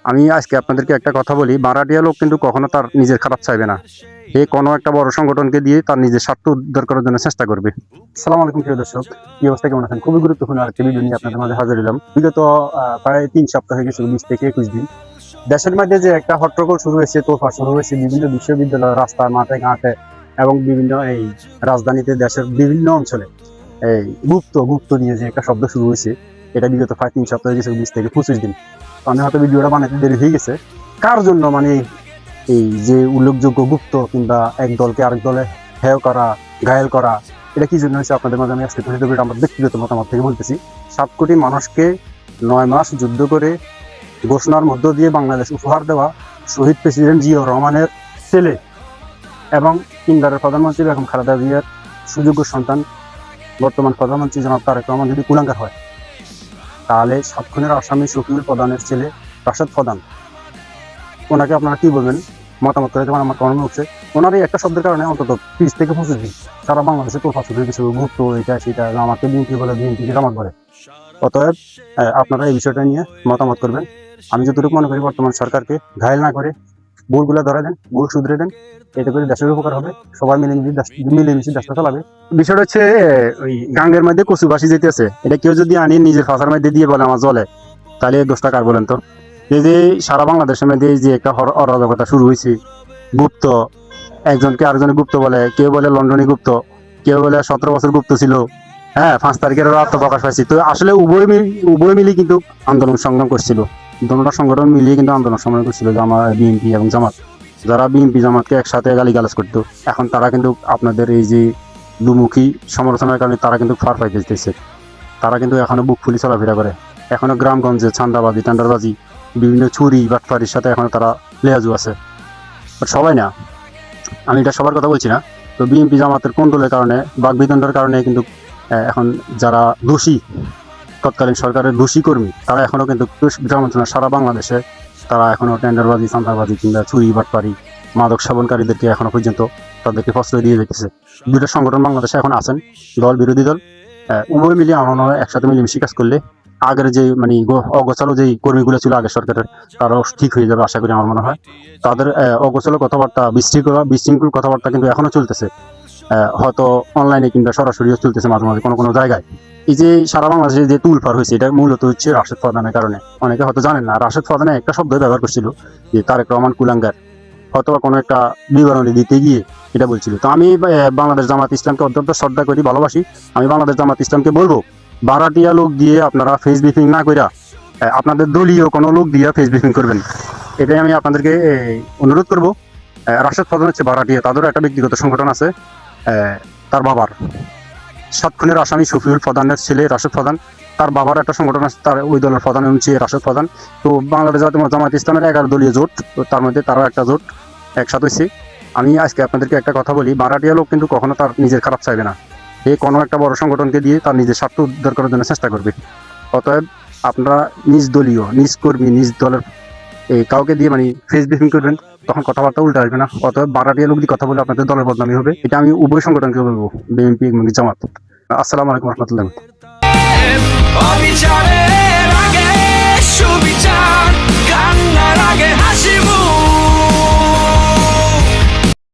আমি আজকে আপনাদেরকে একটা কথা বলি, ভাড়াটিয়া লোক কিন্তু কখনো তার নিজের খারাপ চাইবে না। এ কোনো একটা বড় সংগঠনকে দিয়ে তার নিজের স্বার্থ উদ্ধার করার জন্য চেষ্টা করবে। আসসালামু আলাইকুম প্রিয় দর্শক, কি অবস্থা, কেমন আছেন? খুবই গুরুত্বপূর্ণ আরেকটি ভিডিও নিয়ে আপনাদের মাঝে হাজির হলাম। বিগত প্রায় 3 সপ্তাহ হয়ে গেছে, 20 থেকে 21 দিন দেশের মধ্যে যে একটা হট্টগোল শুরু হয়েছে, তোলফা শুরু হয়েছে বিভিন্ন বিশ্ববিদ্যালয়, রাস্তা, মাঠে ঘাটে এবং বিভিন্ন এই রাজধানীতে, দেশের বিভিন্ন অঞ্চলে এই গুপ্ত গুপ্ত নিয়ে যে একটা শব্দ শুরু হয়েছে, এটা বিগত প্রায় 3 সপ্তাহ হয়ে গেছে, 20 থেকে 25 দিন। তো আমি হয়তো ভিডিওটা বানাতে দেরি হয়ে গেছে। কার জন্য মানে এই যে উল্লেখযোগ্য গুপ্ত কিংবা এক দলকে আরেক দলে হেয় করা, ঘায়েল করা, এটা কি জন্য হয়েছে আপনাদের মাঝে আমি আজকে তুলে ধরবো। আমার ব্যক্তিগত মতামত থেকে বলতেছি। 7 কোটি মানুষকে 9 মাস যুদ্ধ করে ঘোষণার মধ্য দিয়ে বাংলাদেশ উপহার দেওয়া শহীদ প্রেসিডেন্ট জিয়াউর রহমানের ছেলে এবং তিনবারের প্রধানমন্ত্রী বেগম খালেদা জিয়ার সুযোগ্য সন্তান বর্তমান প্রধানমন্ত্রী জনাব তারেক রহমান যদি কুলাঙ্গার হয়, তাহলে 7 খুনের আসামি শফিউল প্রধানের ছেলে রাশেদ প্রধান, ওনাকে আপনারা কি বলবেন? মতামত করে যেমন আমার কমেন্ট বক্সে। ওনার এই একটা শব্দের কারণে অন্তত 30 থেকে 25 দিন সারা বাংলাদেশে তোলফা শুরু হয়ে গেছে, গুপ্ত এটা সেটা, আমাকে বিএনপি বলে, বিএনপিকে জামাত বলে। অতএব আপনারা এই বিষয়টা নিয়ে মতামত করবেন। আমি যতটুকু মনে করি, বর্তমান সরকারকে ঘায়েল না করে ভুলগুলো ধরা দেন, ভুল শুধরে দেন, এতে করে দেশের উপকার হবে। সবাই মিলেমিশে দেশটা চালাবে। বিষয়টা হচ্ছে ওই গাঙ্গের মধ্যে কচু বাসি যেতেছে, এটা কেউ যদি আনি নিজের ফাঁসার মধ্যে দিয়ে বলে আমার জলে, তাহলে দোষটা কার বলেন তো? এই যে সারা বাংলাদেশের মধ্যে এই যে একটা অরাজকতা শুরু হয়েছে, গুপ্ত, একজনকে আরেকজনে গুপ্ত বলে, কেউ বলে লন্ডনে গুপ্ত, কেউ বলে 17 বছর গুপ্ত ছিল, হ্যাঁ 5 তারিখের আত্মপ্রকাশ পাইছি। তো আসলে উভয় মিলি কিন্তু আন্দোলন সংগ্রাম করছিল, দুটো সংগঠন মিলিয়ে কিন্তু আন্দোলন সংগ্রাম করছিল, বিএনপি এবং জামাত। যারা বিএনপি জামাতকে একসাথে গালিগালাজ করতো, এখন তারা কিন্তু আপনাদের এই যে দুমুখী সমালোচনার কারণে তারা কিন্তু ফার পাইতে দিতেছে। তারা কিন্তু এখনো বুক ফুলি চলাফেরা করে, এখনো গ্রামগঞ্জে ছান্দাবাজি টেন্ডারবাজি বিভিন্ন চুরি বাটফারির সাথে এখনো তারা লেয়াজু আছে। বাট সবাই না, আমি এটা সবার কথা বলছি না। তো বিএনপি জামাতের কন্ট্রোলের কারণে, বাকবিতণ্ডার কারণে কিন্তু এখন যারা দোষী, তৎকালীন সরকারের দোষী কর্মী, তারা এখনো কিন্তু সারা বাংলাদেশে তারা এখনো টেন্ডারবাজি, চাঁদাবাজি কিংবা চুরি বাটপারি, মাদক সেবনকারীদেরকে এখনো পর্যন্ত তাদেরকে প্রশ্রয় দিয়ে যেতেছে। দুইটা সংগঠন বাংলাদেশে এখন আছেন, দল বিরোধী দল, উভয় মিলিয়ে আমার একসাথে মিলেমিশে কাজ করলে আগের যে মানে অগোছালো যে কর্মীগুলো ছিল আগের সরকারের, তারাও ঠিক হয়ে যাবে আশা করি। আমার মনে হয় তাদের অগোছালো কথাবার্তা, বিশৃঙ্খল কথাবার্তা কিন্তু এখনো চলতেছে, হয়তো অনলাইনে কিংবা সরাসরিও চলতেছে মাঝে মাঝে কোনো কোনো জায়গায়। এই যে সারা বাংলাদেশে যে তুলফার হয়েছে, এটা মূলত হচ্ছে রাশেদ প্রধানের কারণে। অনেকে হয়তো জানেন না, রাশেদ প্রধানের একটা শব্দ ব্যবহার করছিল যে তারেক রহমান কুলাঙ্গার, অথবা কোনো একটা বিবরণী দিতে গিয়ে এটা বলছিল। তো আমি বাংলাদেশ জামাত ইসলামকে অত্যন্ত শ্রদ্ধা করি, ভালোবাসি। আমি বাংলাদেশ জামাত ইসলামকে বলবো, ভাড়াটিয়া লোক দিয়ে আপনারা ফেস ব্রিফিং না কইরা আপনাদের দলীয় কোনো লোক দিয়ে ফেস ব্রিফিং করবেন, এটাই আমি আপনাদেরকে অনুরোধ করবো। রাশেদ প্রধান হচ্ছে ভাড়াটিয়া, তাদেরও একটা ব্যক্তিগত সংগঠন আছে। তার বাবার 7 খুনের আসামি শফিউল প্রধানের ছেলে রাশেদ প্রধান, তার বাবার একটা সংগঠন আছে, তার ওই দলের প্রধান হচ্ছে রাশেদ প্রধান। তো বাংলাদেশ জামাত ইসলামের 11 দলীয় জোট, তো তার মধ্যে তারও একটা জোট একসাথে হয়েছে। আমি আজকে আপনাদেরকে একটা কথা বলি, ভাড়াটিয়া লোক কিন্তু কখনো তার নিজের খারাপ চাইবে না। এই কোনো একটা বড় সংগঠনকে দিয়ে তার নিজের স্বার্থ উদ্ধার করার জন্য চেষ্টা করবে। অতএব আপনারা নিজ দলীয়, নিজ কর্মী, নিজ দলের কাউকে দিয়ে মানে ফেস ব্রিফিং করবেন, তখন কথাবার্তা উল্টা আসবে না। অতএব ভাড়াটিয়া লোক দিয়ে কথা বলে আপনাদের দলের বদনামি হবে। এটা আমি উভয় সংগঠনকে বলবো, বিএনপি এবং জামাত। আসসালামু আলাইকুম রহমতুল্লাহ।